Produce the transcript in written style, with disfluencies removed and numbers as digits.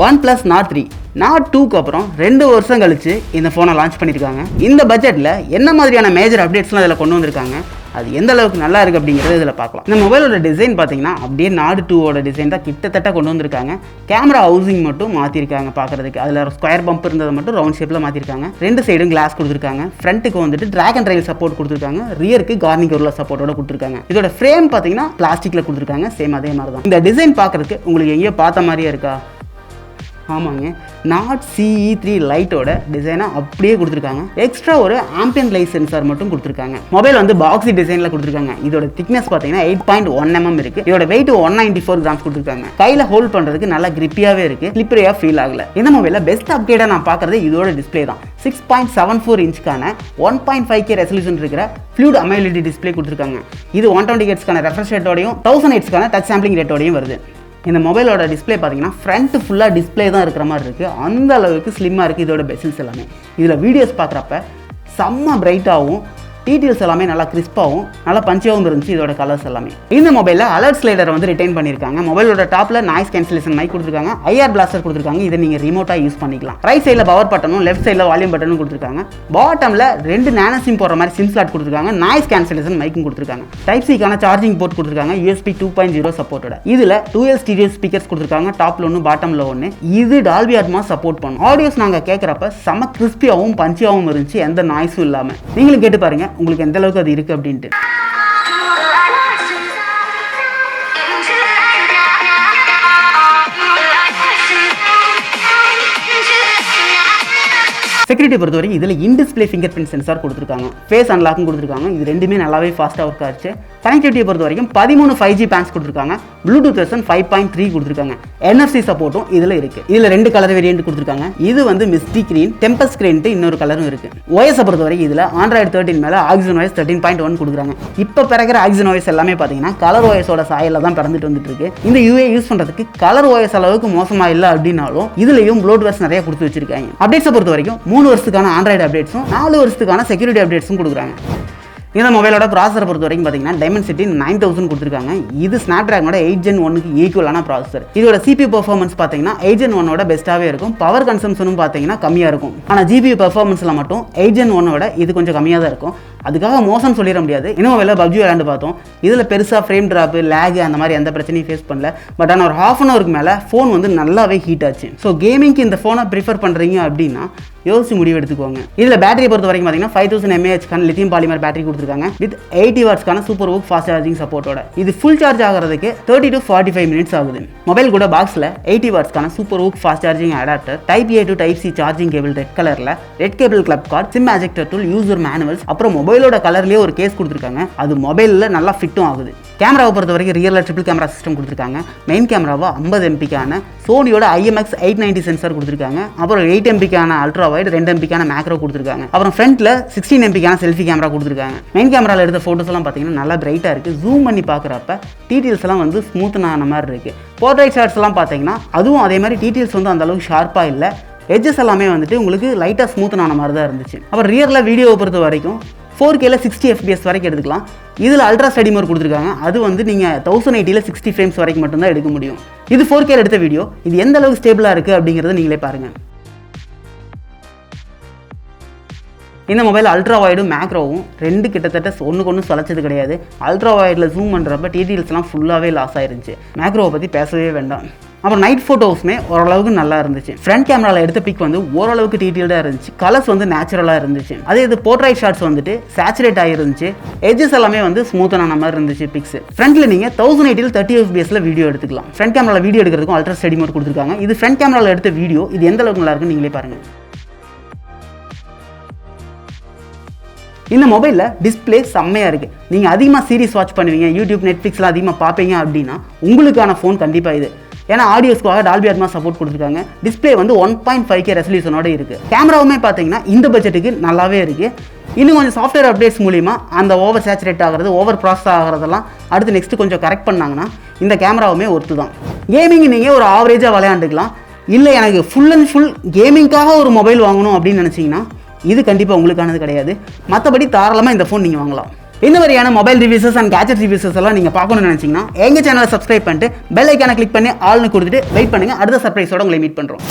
OnePlus NORD 3 NORD 2க்கு அப்புறம் 2 வருஷம் கழிச்சு இந்த ஃபோனை லான்ச் பண்ணியிருக்காங்க. இந்த பட்ஜெட்டில் என்ன மாதிரியான மேஜர் அப்டேட்ஸ்லாம் இதில் கொண்டு வந்திருக்காங்க, அது எந்த அளவுக்கு நல்லா இருக்குது அப்படிங்கிறது இதில் பார்க்கலாம். இந்த மொபைலோட டிசைன் பார்த்தீங்கன்னா அப்படியே NORD 2ஓட டிசைன் தான் கிட்டத்தட்ட கொண்டு வந்திருக்காங்க. கேமரா ஹவுசிங் மட்டும் மாற்றிருக்காங்க பார்க்குறதுக்கு. அதில் ஸ்கொயர் பம்ப் இருந்ததை மட்டும் ரவுண்ட் ஷேப்பில் மாற்றிருக்காங்க. 2 சைடும் கிளாஸ் கொடுத்துருக்காங்க. ஃப்ரண்ட்டுக்கு வந்துட்டு ட்ராக் அண்ட் டிரைவ் சப்போர்ட் கொடுத்துருக்காங்க. ரியருக்கு கார்னிங் உள்ள சப்போர்ட்டோட கொடுத்துருக்காங்க. இதோட ஃப்ரேம் பார்த்தீங்கன்னா பிளாஸ்டிக்கில் கொடுத்துருக்காங்க. சேம் அதே மாதிரி தான். இந்த டிசைன் பார்க்குறதுக்கு உங்களுக்கு எங்கேயோ பார்த்த மாதிரியே இருக்கா? ஆமாங்க, NORD CE3 லைட்டோட டிசைனை அப்படியே கொடுத்துருக்காங்க. எக்ஸ்ட்ரா ஒரு ஆம்பியன்ட் லைட் சென்சார் மட்டும் கொடுத்துருக்காங்க. மொபைல் வந்து பாக்ஸி டிசைனில் கொடுத்துருக்காங்க. இதோட திக்னஸ் பார்த்தீங்கன்னா 8.1 mm இருக்கு. இதோட வெயிட் 194 கிராம்ஸ் கொடுத்துருக்காங்க. கையில் ஹோல்ட் பண்ணுறதுக்கு நல்லா கிரிப்பியாகவே இருக்கு. ஸ்லிப்பரியாக ஃபீல் ஆகல. இந்த மொபைலில் பெஸ்ட் அப்டேட்டாக நான் பார்க்குறது இதோட டிஸ்பிளே தான். 6.74 இன்ச்சுக்கான 1.5K ரெசல்யூஷன் இருக்கிற ஃப்ளூயிட் அமோலெட் டிஸ்பிளே கொடுத்துருக்காங்க. இது 120 Hzக்கான ரெஃப்ரெஷ் ரேட்டோடையும் 1000 Hzக்கான டச் சாம்பிளிங் ரேட்டோடையும் வருது. இந்த மொபைலோட டிஸ்பிளே பார்த்தீங்கன்னா ஃப்ரண்ட் ஃபுல்லாக டிஸ்பிளே தான் இருக்கிற மாதிரி இருக்குது. அந்த அளவுக்கு ஸ்லிம்மாக இருக்குது இதோட பெசில்ஸ் எல்லாமே. இதில் வீடியோஸ் பார்க்குறப்ப செம்ம பிரைட்டாகவும் டீட்டெயில்ஸ் எல்லாமே நல்லா கிறிஸ்பாகவும் நல்லா பஞ்சாகவும் இருந்துச்சு. இதோட கலர்ஸ் எல்லாமே. இந்த மொபைலில் அலர்ட் ஸ்லைடர் வந்து ரிட்டைன் பண்ணியிருக்காங்க. மொபைலோட டாப்பில் நாய்ஸ் கேன்சலேஷன் மைக் கொடுத்துருக்காங்க. IR பிளாஸ்டர் கொடுத்துருக்காங்க. இதை நீங்கள் ரிமோட்டாக யூஸ் பண்ணிக்கலாம். ரைட் சைடில் பவர் பட்டனும் லெஃப்ட் சைடில் வால்யூம் பட்டனும் கொடுத்துருக்காங்க. பாட்டமில் 2 நானோ சிம் போடுற மாதிரி சிம் ஸ்லாட் கொடுத்துருக்காங்க. நாய்ஸ் கேன்சலேஷன் மைக்கும் கொடுத்துருக்காங்க. டைப் சிக்கான சார்ஜிங் போர்ட் கொடுத்துருக்காங்க. USB 2.0 சப்போர்ட்டோட. இதில் 2L ஸ்டீரியோ ஸ்பீக்கர்ஸ் கொடுத்துருக்காங்க. டாப்பில் ஒன்று பாட்டமில் ஒன்று. இது டால்பி அட்மாஸ் சப்போர்ட் பண்ணும். ஆடியோஸ் நாங்கள் கேட்குறப்ப செம்ம கிறிஸ்பியாகவும் பஞ்சியாகவும் இருந்துச்சு. எந்த நாய்ஸும் இல்லாமல். நீங்களும் கேட்டு பாருங்கள் உங்களுக்கு எந்த அளவுக்கு அது இருக்கு அப்படின்ட்டு. செக்யூரிட்டி பொறுத்தவரைக்கும் இதில் இன்டிஸ்பிளே ஃபிங்கர் பிரிண்ட் சென்சார் கொடுத்துருக்காங்க. ஃபேஸ் அன்லாக்கும் கொடுத்துருக்காங்க. இது ரெண்டுமே நல்லாவே ஃபாஸ்ட்டாக ஒர்க் ஆச்சு. கனெக்டிவிட்டியை பொறுத்த வரைக்கும் 13 5G பேன்ஸ் கொடுத்துருக்காங்க. ப்ளூடூத் வெர்ஷன் 5.3 கொடுத்துருக்காங்க. NFC சப்போர்ட்டும் இதில் இருக்குது. இதில் 2 கலர் வேரியன்ட் கொடுத்துருக்காங்க. இது வந்து மிஸ்டி கிரீன், டெம்பர் ஸ்கிரீன்ட்டு இன்னொரு கலரும் இருக்குது. OS பொறுத்த வரைக்கும் இதில் Android 13 மேலே OxygenOS 13.1 கொடுக்குறாங்க. இப்போ பிறகு OxygenOS எல்லாமே பார்த்தீங்கன்னா கலர் OSோட சாயலில் தான் பிறந்துட்டு வந்துட்டு இருக்கு. இந்த UI யூஸ் பண்ணுறதுக்கு கலர் OS அளவுக்கு மோசமாக இல்லை அப்படின்னாலும் இதுலையும் ப்ளோட்வேர்ஸ் நிறைய கொடுத்து வச்சிருக்காங்க. அப்டேட்ஸை பொறுத்த வரைக்கும் 3 வருஷத்துக்கான ஆண்ட்ராய்டு அப்டேட்ஸும் 4 வருஷத்துக்கான செக்யூரிட்டி அப்டேட்ஸும் கொடுக்குறாங்க. இந்த மொபைலோட ப்ராசஸர் பொறுத்த வரைக்கும் பார்த்தீங்கன்னா டைமென்சிட்டி 9000 கொடுத்துருக்காங்க. இது ஸ்னாப்டிராகனோட 8 Gen 1க்கு ஈக்குவலான ப்ராசஸர். இதோட CPU பெர்ஃபார்மன்ஸ் பார்த்தீங்கன்னா 8 Gen 1ஓட பெஸ்ட்டாகவே இருக்கும். பவர் கன்சம்ஷனும் பார்த்தீங்கன்னா கம்மியாக இருக்கும். ஆனால் GPU பெர்ஃபார்மன்ஸில் மட்டும் 8 Gen 1ஓட இது கொஞ்சம் கம்மியாக தான் இருக்கும். அதுக்காக மோசம் சொல்லிட முடியாது. இன்னும் மொபைலில் PUBG விளையாண்டு பார்த்தோம். இதில் பெருசாக ஃப்ரேம் ட்ராப்பு, லேக் அந்த மாதிரி எந்த பிரச்சனையும் ஃபேஸ் பண்ணல. பட் ஆனால் ஒரு ½ an ஹவருக்கு மேலே ஃபோன் வந்து நல்லாவே ஹீட் ஆச்சு. ஸோ கேமிங்க்கு இந்த ஃபோனை ப்ரிஃபர் பண்ணுறீங்க அப்படின்னா யோசிச்சு முடிவு எடுத்துக்கோங்க. இதில் பேட்டரி பொறுத்த வரைக்கும் பார்த்தீங்கன்னா 5000 mAh லித்தியம் பாலிமர் பேட்டரி கொடுத்துருக்காங்க. வித் 80 வாட்ஸ்க்கான சூப்பர் ஊக் ஃபாஸ்ட் சார்ஜிங் சப்போர்ட்டோட. இது ஃபுல் சார்ஜ் ஆகிறதுக்கு 30 to 45 minutes ஆகுது. மொபைல் கூட பாக்ஸில் 80 வாட்ஸ்க்கான super VOOC fast charging adapter, Type A to Type C charging cable red கலரில், red cable club card, SIM ejector tool, user manuals, அப்புறம் மொபைலோட கலர்லேயே ஒரு கேஸ் கொடுத்துருக்காங்க. அது மொபைலில் நல்லா ஃபிட்டும் ஆகுது. கேமராவை பொறுத்த வரைக்கும் ரியலில் ட்ரிபிள் கேமரா சிஸ்டம் கொடுத்துருக்காங்க. மெயின் கேமராவை 50 MP சோனியோட IMX 890 சென்சார் கொடுத்துருக்காங்க. அப்புறம் 8 MP ultra wide, 2 MP macro கொடுத்துருக்காங்க. அப்புறம் ஃப்ரண்ட்ல 16 MP செல்ஃபி கேமரா கொடுத்துருக்காங்க. மெயின் கேமராவில் எடுத்த ஃபோட்டோஸ் எல்லாம் பார்த்தீங்கன்னா நல்லா பிரைட்டாக இருக்குது. ஜூம் பண்ணி பார்க்குறப்ப டீட்டெயில்ஸ் எல்லாம் வந்து ஸ்மூத்னான மாதிரி இருக்குது. போர்ட்ரைட் ஷாட்ஸ் எல்லாம் பார்த்தீங்கன்னா அதுவும் அதே மாதிரி டீட்டெயில்ஸ் வந்து அந்த அளவுக்கு ஷார்ப்பாக இல்லை. எட்ஜஸ் எல்லாமே வந்துட்டு உங்களுக்கு லைட்டாக ஸ்மூத்னான மாதிரி தான் இருந்துச்சு. அப்புறம் ரியரில் வீடியோவை பொறுத்த வரைக்கும் 4Kல 60 FPS வரைக்கும் எடுத்துக்கலாம். இதில் அல்ட்ரா ஸ்டடி மோட் கொடுத்துருக்காங்க. அது வந்து நீங்கள் 1080ல் 60 ஃப்ரேம்ஸ் வரைக்கும் மட்டும்தான் எடுக்க முடியும். இது 4Kல எடுத்த வீடியோ. இது எந்த அளவுக்கு ஸ்டேபிளாக இருக்குது அப்படிங்கிறத நீங்களே பாருங்கள். இந்த மொபைல் அல்ட்ரா வைடும் மேக்ரோவும் 2 கிட்டத்தட்ட ஒன்றுக்கு ஒன்று சளைச்சது கிடையாது. அல்ட்ரா வைடில் ஜூம் பண்ணுறப்ப டீட்டெயில்ஸ்லாம் ஃபுல்லாகவே லாஸ் ஆயிருந்துச்சு. மேக்ரோவை பற்றி பேசவே வேண்டாம். அப்புறம் நைட் ஃபோட்டோஸுமே ஓரளவுக்கு நல்லா இருந்துச்சு. ஃப்ரண்ட் கேமராவில் எடுத்த பிக் வந்து ஓரளவுக்கு டீட்டெயில்டாக இருந்துச்சு. கலர்ஸ் வந்து நேச்சுரலாக இருந்துச்சு. அதே இது போர்ட்ரைட் ஷாட்ஸ் வந்துட்டு சேச்சுரேட் ஆகிருந்துச்சு. எட்ஜஸ் எல்லாமே வந்து ஸ்மூத்தான மாதிரி இருந்துச்சு பிக்ஸ். ஃப்ரண்ட்டில் நீங்கள் 1080ல் 30 FPSல வீடியோ எடுத்துக்கலாம். ஃப்ரண்ட் கேமராவில் வீடியோ எடுக்கிறதுக்கும் அல்ட்ரா ஸ்டடி மோட் கொடுத்துருக்காங்க. இது ஃப்ரண்ட் கேமராவில் எடுத்த வீடியோ. இது எந்த அளவுக்கு நல்லா இருக்குன்னு நீங்களே பாருங்கள். இந்த மொபைலில் டிஸ்பிளே செம்மையாக இருக்குது. நீங்கள் அதிகமாக சீரிஸ் வாட்ச் பண்ணுவீங்க, யூடியூப், நெட்ஃப்ளிக்ஸ்லாம் அதிகமாக பார்ப்பீங்க அப்படின்னா உங்களுக்கான ஃபோன் கண்டிப்பாக இது. ஏன்னா ஆடியோஸ்க்காக டால்பி அட்மாஸ் சப்போர்ட் கொடுத்துருக்காங்க. டிஸ்பிளே வந்து 1.5K ரெசல்யூஷனோட இருக்குது. கேமராவுமே பார்த்தீங்கன்னா இந்த பட்ஜெட்டுக்கு நல்லாவே இருக்குது. இன்னும் கொஞ்சம் சாஃப்ட்வேர் அப்டேட்ஸ் மூலிமா அந்த ஓவர் சேச்சுரேட் ஆகிறது, ஓவர் ப்ராசஸ் ஆகிறதெல்லாம் அடுத்து நெக்ஸ்ட்டு கொஞ்சம் கரெக்ட் பண்ணாங்கன்னா இந்த கேமராவுமே ஒர்த்து தான். கேமிங் நீங்கள் ஒரு ஆவரேஜாக விளையாண்டுக்கலாம். இல்லை எனக்கு ஃபுல் அண்ட் ஃபுல் கேமிங்காக ஒரு மொபைல் வாங்கணும் அப்படின்னு நினச்சிங்கன்னா இது கண்டிப்பாக உங்களுக்கானது கிடையாது. மற்றபடி தாராளமாக இந்த ஃபோன் நீங்கள் வாங்கலாம். இந்த மாதிரியான mobile reviews and gadget reviews எல்லாம் நீங்கள் பார்க்கணும்னு நினச்சிங்கன்னா எங்கள் சேனலை சப்ஸ்கிரைப் பண்ணிட்டு பெல் ஐக்கானை கிளிக் பண்ணி ஆல்னு கொடுத்துட்டு வெயிட் பண்ணுங்கள். அடுத்த சர்ப்ரைஸோட உங்களை மீட் பண்ணுறோம்.